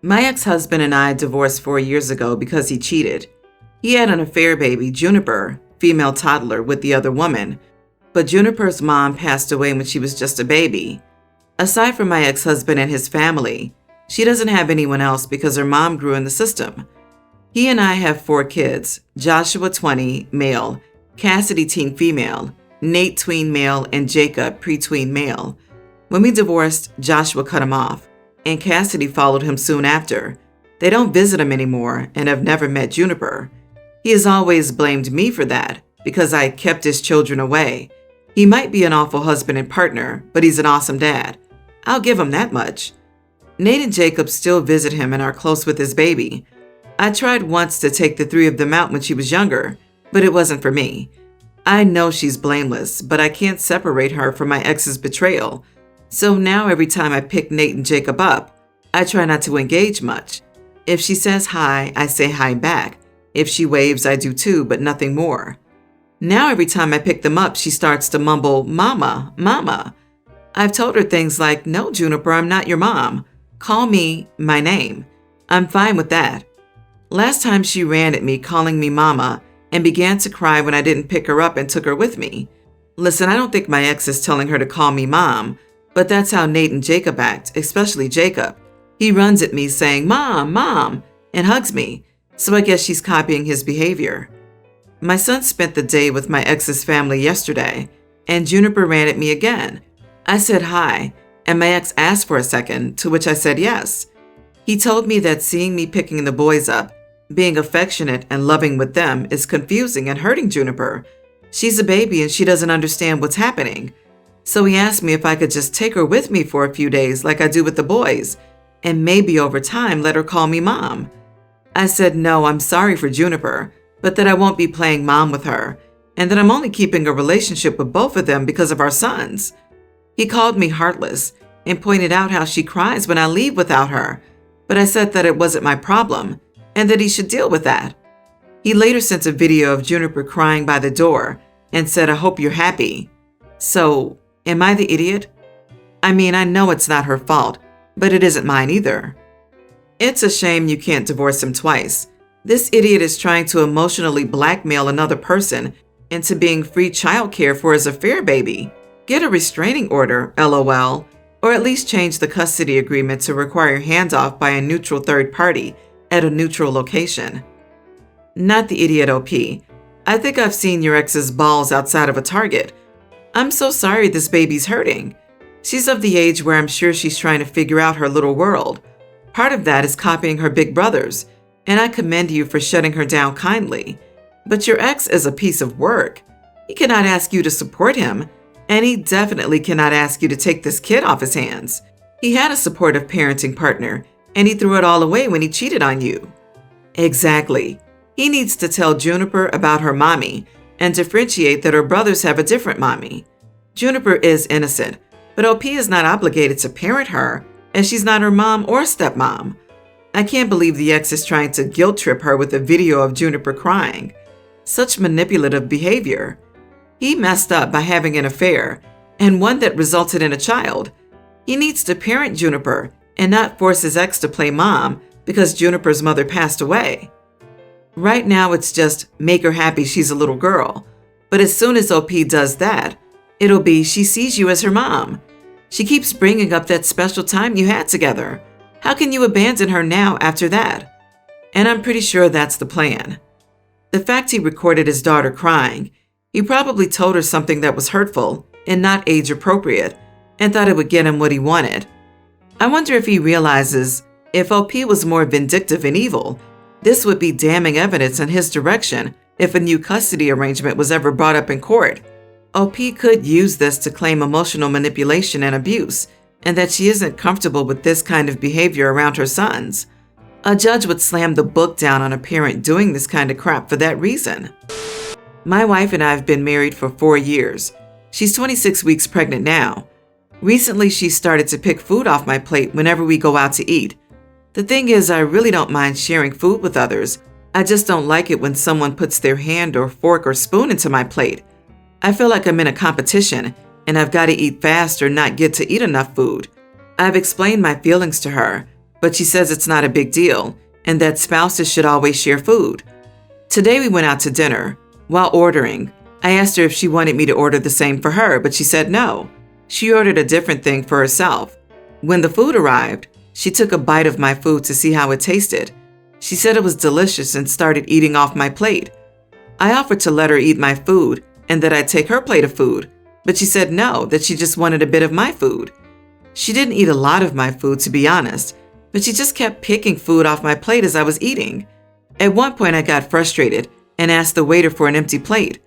My ex-husband and I divorced 4 years ago because he cheated. He had an affair baby, Juniper, female toddler, with the other woman, but Juniper's mom passed away when she was just a baby. Aside from my ex-husband and his family, she doesn't have anyone else because her mom grew in the system. He and I have 4 kids: Joshua 20, male, Cassidy teen female, Nate tween male, and Jacob pre-tween male. When we divorced, Joshua cut him off, and Cassidy followed him soon after. They don't visit him anymore and have never met Juniper. He has always blamed me for that because I kept his children away. He might be an awful husband and partner, but he's an awesome dad. I'll give him that much. Nate and Jacob still visit him and are close with his baby. I tried once to take the 3 of them out when she was younger, but it wasn't for me. I know she's blameless, but I can't separate her from my ex's betrayal. So now every time I pick Nate and Jacob up, I try not to engage much. If she says hi, I say hi back. If she waves, I do too, but nothing more. Now every time I pick them up, she starts to mumble, "Mama, Mama." I've told her things like, "No, Juniper, I'm not your mom. Call me my name." I'm fine with that. Last time she ran at me calling me Mama and began to cry when I didn't pick her up and took her with me. Listen, I don't think my ex is telling her to call me Mom, but that's how Nate and Jacob act, especially Jacob. He runs at me saying, "Mom, Mom," and hugs me, so I guess she's copying his behavior. My son spent the day with my ex's family yesterday, and Juniper ran at me again. I said hi, and my ex asked for a second, to which I said yes. He told me that seeing me picking the boys up, being affectionate and loving with them is confusing and hurting Juniper. She's a baby and she doesn't understand what's happening. So he asked me if I could just take her with me for a few days like I do with the boys, and maybe over time let her call me Mom. I said no, I'm sorry for Juniper, but that I won't be playing mom with her, and that I'm only keeping a relationship with both of them because of our sons. He called me heartless and pointed out how she cries when I leave without her, but I said that it wasn't my problem and that he should deal with that. He later sent a video of Juniper crying by the door and said, "I hope you're happy." So, am I the idiot? I mean, I know it's not her fault, but it isn't mine either. It's a shame you can't divorce him twice. This idiot is trying to emotionally blackmail another person into being free childcare for his affair baby. Get a restraining order, LOL, or at least change the custody agreement to require handoff by a neutral third party at a neutral location. Not the idiot OP. I think I've seen your ex's balls outside of a Target. I'm so sorry this baby's hurting. She's of the age where I'm sure she's trying to figure out her little world. Part of that is copying her big brothers, and I commend you for shutting her down kindly. But your ex is a piece of work. He cannot ask you to support him, and he definitely cannot ask you to take this kid off his hands. He had a supportive parenting partner, and he threw it all away when he cheated on you. Exactly. He needs to tell Juniper about her mommy and differentiate that her brothers have a different mommy. Juniper is innocent, but OP is not obligated to parent her, as she's not her mom or stepmom. I can't believe the ex is trying to guilt trip her with a video of Juniper crying. Such manipulative behavior. He messed up by having an affair, and one that resulted in a child. He needs to parent Juniper and not force his ex to play mom because Juniper's mother passed away. Right now it's just make her happy she's a little girl, but as soon as OP does that, it'll be she sees you as her mom. She keeps bringing up that special time you had together. How can you abandon her now after that? And I'm pretty sure that's the plan. The fact he recorded his daughter crying, he probably told her something that was hurtful and not age appropriate and thought it would get him what he wanted. I wonder if he realizes if OP was more vindictive and evil, this would be damning evidence in his direction if a new custody arrangement was ever brought up in court. OP could use this to claim emotional manipulation and abuse, and that she isn't comfortable with this kind of behavior around her sons. A judge would slam the book down on a parent doing this kind of crap for that reason. My wife and I have been married for 4 years. She's 26 weeks pregnant now. Recently, she started to pick food off my plate whenever we go out to eat. The thing is, I really don't mind sharing food with others. I just don't like it when someone puts their hand or fork or spoon into my plate. I feel like I'm in a competition and I've got to eat fast or not get to eat enough food. I've explained my feelings to her, but she says it's not a big deal and that spouses should always share food. Today we went out to dinner. While ordering, I asked her if she wanted me to order the same for her, but she said no. She ordered a different thing for herself. When the food arrived, she took a bite of my food to see how it tasted. She said it was delicious and started eating off my plate. I offered to let her eat my food and that I'd take her plate of food, but she said no, that she just wanted a bit of my food. She didn't eat a lot of my food, to be honest, but she just kept picking food off my plate as I was eating. At one point, I got frustrated and asked the waiter for an empty plate.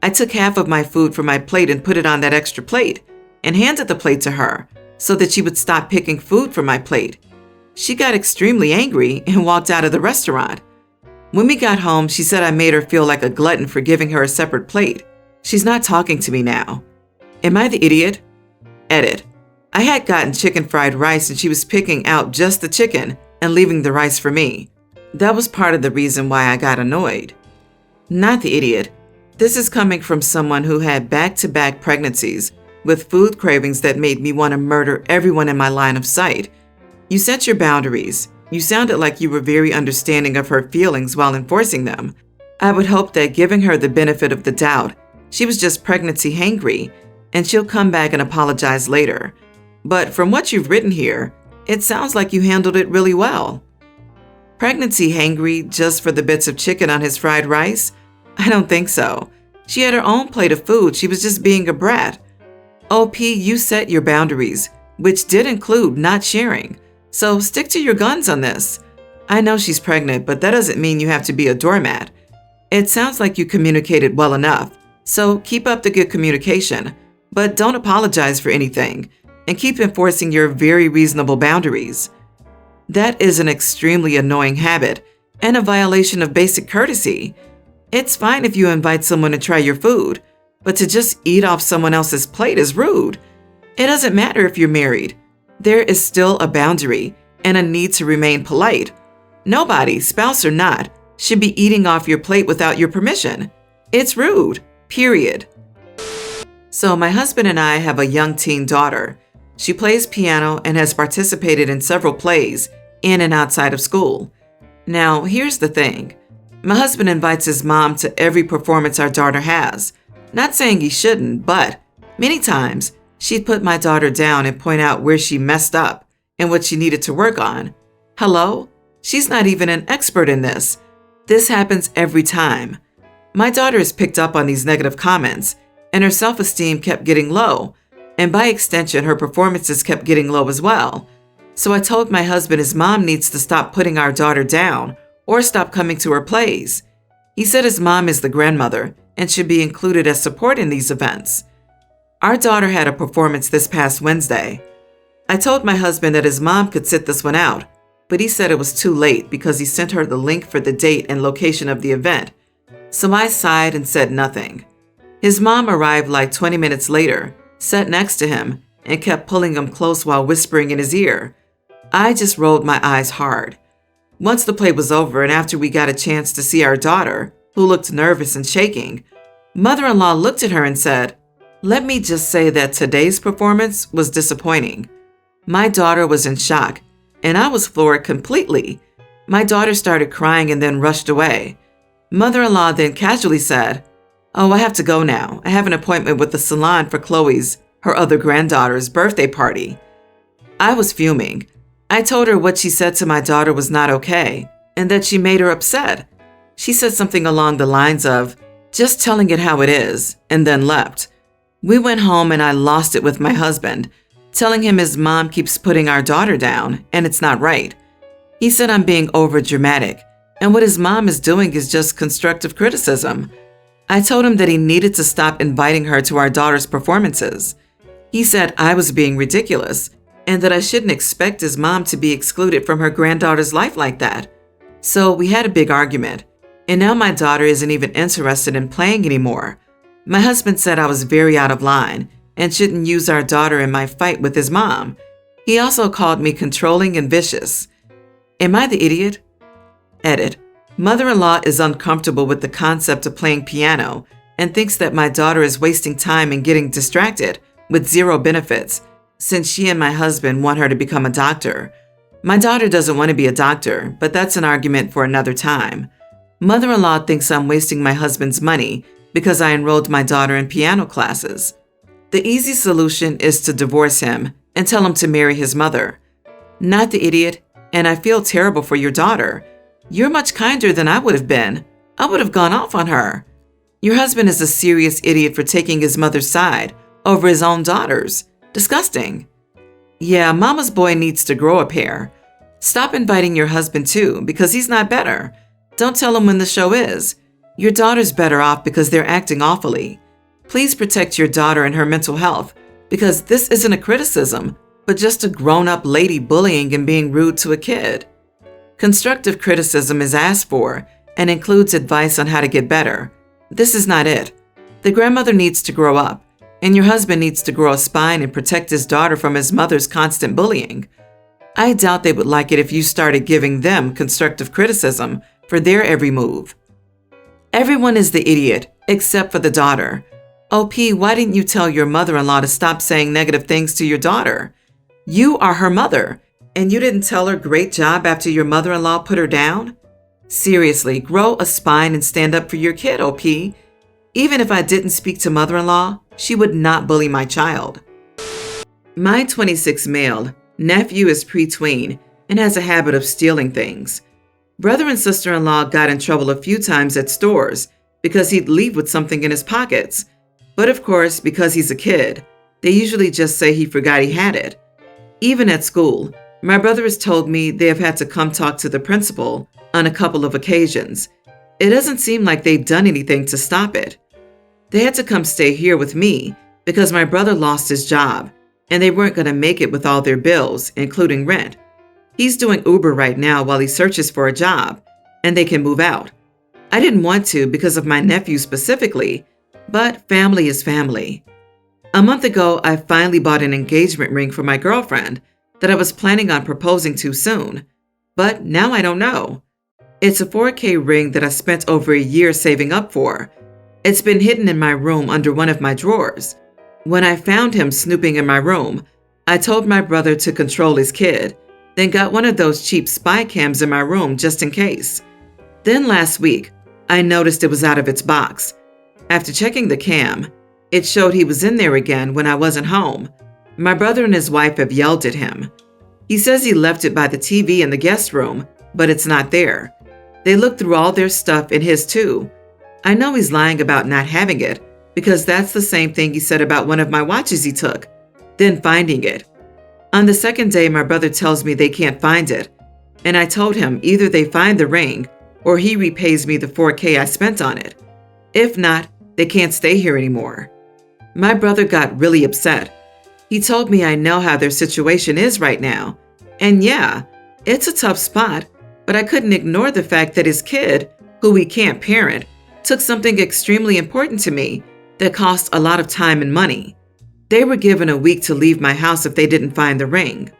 I took half of my food from my plate and put it on that extra plate and handed the plate to her so that she would stop picking food from my plate. She got extremely angry and walked out of the restaurant. When we got home, she said I made her feel like a glutton for giving her a separate plate. She's not talking to me now. Am I the idiot? Edit. I had gotten chicken fried rice and she was picking out just the chicken and leaving the rice for me. That was part of the reason why I got annoyed. Not the idiot. This is coming from someone who had back-to-back pregnancies with food cravings that made me want to murder everyone in my line of sight. You set your boundaries. You sounded like you were very understanding of her feelings while enforcing them. I would hope that giving her the benefit of the doubt, she was just pregnancy hangry, and she'll come back and apologize later. But from what you've written here, it sounds like you handled it really well. Pregnancy hangry just for the bits of chicken on his fried rice? I don't think so. She had her own plate of food. She was just being a brat. OP, you set your boundaries, which did include not sharing. So stick to your guns on this. I know she's pregnant, but that doesn't mean you have to be a doormat. It sounds like you communicated well enough. So keep up the good communication, but don't apologize for anything and keep enforcing your very reasonable boundaries. That is an extremely annoying habit and a violation of basic courtesy. It's fine if you invite someone to try your food, but to just eat off someone else's plate is rude. It doesn't matter if you're married. There is still a boundary and a need to remain polite. Nobody, spouse or not, should be eating off your plate without your permission. It's rude, period. So my husband and I have a young teen daughter. She plays piano and has participated in several plays in and outside of school. Now, here's the thing. My husband invites his mom to every performance our daughter has. Not saying he shouldn't, but many times she'd put my daughter down and point out where she messed up and what she needed to work on. Hello? She's not even an expert in this. This happens every time. My daughter has picked up on these negative comments, and her self-esteem kept getting low, and by extension, her performances kept getting low as well. So I told my husband his mom needs to stop putting our daughter down or stop coming to her plays. He said his mom is the grandmother and should be included as support in these events. Our daughter had a performance this past Wednesday. I told my husband that his mom could sit this one out, but he said it was too late because he sent her the link for the date and location of the event. So I sighed and said nothing. His mom arrived like 20 minutes later, sat next to him, and kept pulling him close while whispering in his ear. I just rolled my eyes hard. Once the play was over and after we got a chance to see our daughter, who looked nervous and shaking, mother-in-law looked at her and said, "Let me just say that today's performance was disappointing." My daughter was in shock, and I was floored completely. My daughter started crying and then rushed away. Mother-in-law then casually said, "Oh, I have to go now. I have an appointment with the salon for Chloe's, her other granddaughter's, birthday party." I was fuming. I told her what she said to my daughter was not okay, and that she made her upset. She said something along the lines of, "Just telling it how it is," and then left. We went home and I lost it with my husband, telling him his mom keeps putting our daughter down, and it's not right. He said I'm being over-dramatic, and what his mom is doing is just constructive criticism. I told him that he needed to stop inviting her to our daughter's performances. He said I was being ridiculous, and that I shouldn't expect his mom to be excluded from her granddaughter's life like that. So we had a big argument, and now my daughter isn't even interested in playing anymore. My husband said I was very out of line and shouldn't use our daughter in my fight with his mom. He also called me controlling and vicious. Am I the idiot? Edit. Mother-in-law is uncomfortable with the concept of playing piano and thinks that my daughter is wasting time and getting distracted with zero benefits, since she and my husband want her to become a doctor. My daughter doesn't want to be a doctor, but that's an argument for another time. Mother-in-law thinks I'm wasting my husband's money because I enrolled my daughter in piano classes. The easy solution is to divorce him and tell him to marry his mother. Not the idiot, and I feel terrible for your daughter. You're much kinder than I would have been. I would have gone off on her. Your husband is a serious idiot for taking his mother's side over his own daughter's. Disgusting. Yeah, mama's boy needs to grow a pair. Stop inviting your husband too, because he's not better. Don't tell him when the show is. Your daughter's better off because they're acting awfully. Please protect your daughter and her mental health, because this isn't a criticism, but just a grown-up lady bullying and being rude to a kid. Constructive criticism is asked for and includes advice on how to get better. This is not it. The grandmother needs to grow up, and your husband needs to grow a spine and protect his daughter from his mother's constant bullying. I doubt they would like it if you started giving them constructive criticism for their every move. Everyone is the idiot, except for the daughter. OP, why didn't you tell your mother-in-law to stop saying negative things to your daughter? You are her mother, and you didn't tell her great job after your mother-in-law put her down? Seriously, grow a spine and stand up for your kid, OP. Even if I didn't speak to mother-in-law, she would not bully my child. My 26 male nephew is pre-tween and has a habit of stealing things. Brother and sister-in-law got in trouble a few times at stores because he'd leave with something in his pockets. But of course, because he's a kid, they usually just say he forgot he had it. Even at school, my brother has told me they have had to come talk to the principal on a couple of occasions. It doesn't seem like they've done anything to stop it. They had to come stay here with me because my brother lost his job and they weren't going to make it with all their bills, including rent. He's doing Uber right now while he searches for a job, and they can move out. I didn't want to because of my nephew specifically, but family is family. A month ago, I finally bought an engagement ring for my girlfriend that I was planning on proposing to soon, but now I don't know. It's a 4K ring that I spent over a year saving up for. It's been hidden in my room under one of my drawers. When I found him snooping in my room, I told my brother to control his kid, then got one of those cheap spy cams in my room just in case. Then last week, I noticed it was out of its box. After checking the cam, it showed he was in there again when I wasn't home. My brother and his wife have yelled at him. He says he left it by the TV in the guest room, but it's not there. They looked through all their stuff and his too. I know he's lying about not having it because that's the same thing he said about one of my watches he took, then finding it. On the second day, my brother tells me they can't find it, and I told him either they find the ring or he repays me the 4K I spent on it. If not, they can't stay here anymore. My brother got really upset. He told me I know how their situation is right now, and yeah, it's a tough spot, but I couldn't ignore the fact that his kid, who we can't parent, took something extremely important to me that cost a lot of time and money. They were given a week to leave my house if they didn't find the ring.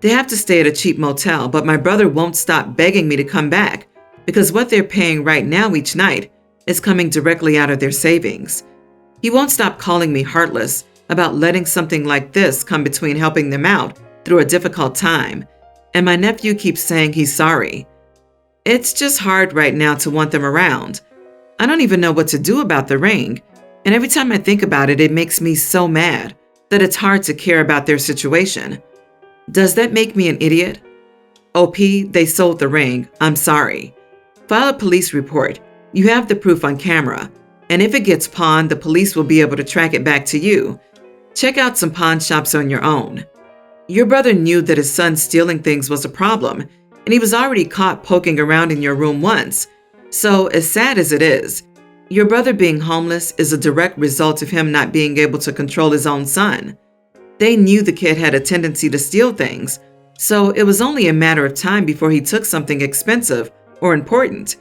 They have to stay at a cheap motel, but my brother won't stop begging me to come back because what they're paying right now each night is coming directly out of their savings. He won't stop calling me heartless about letting something like this come between helping them out through a difficult time, and my nephew keeps saying he's sorry. It's just hard right now to want them around. I don't even know what to do about the ring, and every time I think about it, it makes me so mad that it's hard to care about their situation. Does that make me an idiot? OP, they sold the ring. I'm sorry. File a police report. You have the proof on camera, and if it gets pawned, the police will be able to track it back to you. Check out some pawn shops on your own. Your brother knew that his son stealing things was a problem, and he was already caught poking around in your room once. So, as sad as it is, your brother being homeless is a direct result of him not being able to control his own son. They knew the kid had a tendency to steal things, so it was only a matter of time before he took something expensive or important.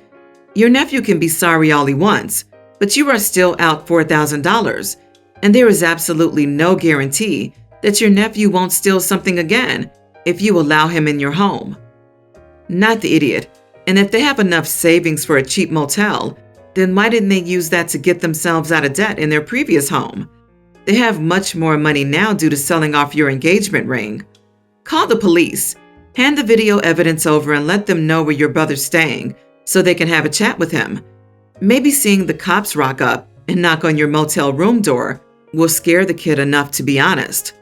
Your nephew can be sorry all he wants, but you are still out $4,000, and there is absolutely no guarantee that your nephew won't steal something again if you allow him in your home. Not the idiot. And if they have enough savings for a cheap motel, then why didn't they use that to get themselves out of debt in their previous home? They have much more money now due to selling off your engagement ring. Call the police Hand the video evidence over and let them know where your brother's staying so they can have a chat with him. Maybe seeing the cops rock up and knock on your motel room door will scare the kid enough to be honest.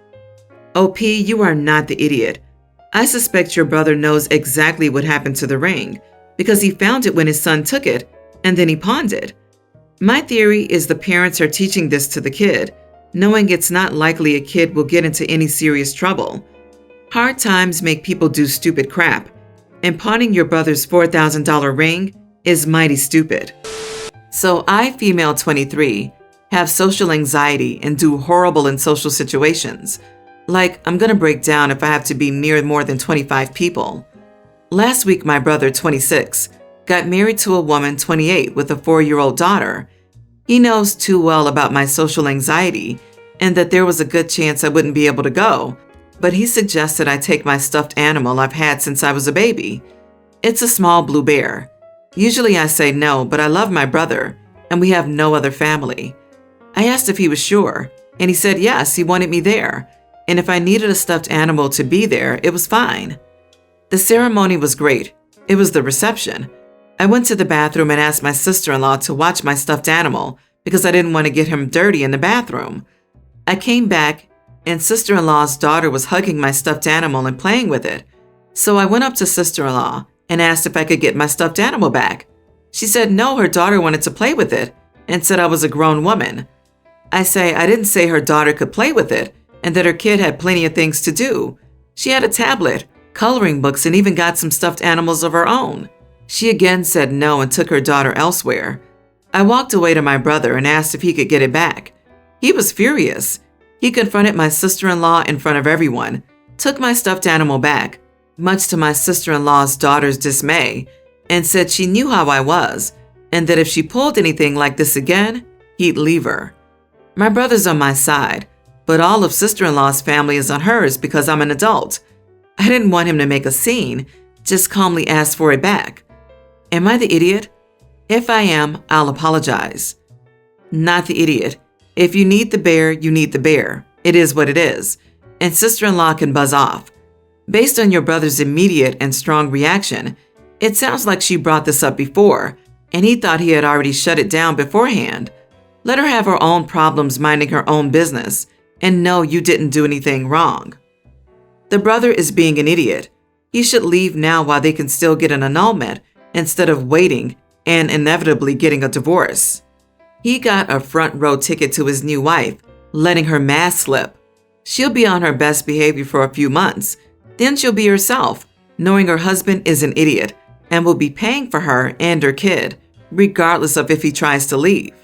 OP, you are not the idiot. I suspect your brother knows exactly what happened to the ring because he found it when his son took it and then he pawned it. My theory is the parents are teaching this to the kid, knowing it's not likely a kid will get into any serious trouble. Hard times make people do stupid crap, and pawning your brother's $4,000 ring is mighty stupid. So I, female 23, have social anxiety and do horrible in social situations. Like, I'm gonna break down if I have to be near more than 25 people. Last week, my brother, 26, got married to a woman, 28, with a 4-year-old daughter. He knows too well about my social anxiety and that there was a good chance I wouldn't be able to go, but he suggested I take my stuffed animal I've had since I was a baby. It's a small blue bear. Usually I say no, but I love my brother, and we have no other family. I asked if he was sure, and he said yes, he wanted me there, and if I needed a stuffed animal to be there, it was fine. The ceremony was great. It was the reception. I went to the bathroom and asked my sister-in-law to watch my stuffed animal because I didn't want to get him dirty in the bathroom. I came back, and sister-in-law's daughter was hugging my stuffed animal and playing with it. So I went up to sister-in-law and asked if I could get my stuffed animal back. She said no, her daughter wanted to play with it and said I was a grown woman. I didn't say her daughter could play with it and that her kid had plenty of things to do. She had a tablet, coloring books, and even got some stuffed animals of her own. She again said no and took her daughter elsewhere. I walked away to my brother and asked if he could get it back. He was furious. He confronted my sister-in-law in front of everyone, took my stuffed animal back, much to my sister-in-law's daughter's dismay, and said she knew how I was, and that if she pulled anything like this again, he'd leave her. My brother's on my side, but all of sister-in-law's family is on hers because I'm an adult. I didn't want him to make a scene, just calmly ask for it back. Am I the idiot? If I am, I'll apologize. Not the idiot. If you need the bear, you need the bear. It is what it is. And sister-in-law can buzz off. Based on your brother's immediate and strong reaction, it sounds like she brought this up before, and he thought he had already shut it down beforehand. Let her have her own problems minding her own business, and know you didn't do anything wrong. The brother is being an idiot. He should leave now while they can still get an annulment instead of waiting and inevitably getting a divorce. He got a front row ticket to his new wife, letting her mask slip. She'll be on her best behavior for a few months. Then she'll be herself, knowing her husband is an idiot and will be paying for her and her kid, regardless of if he tries to leave.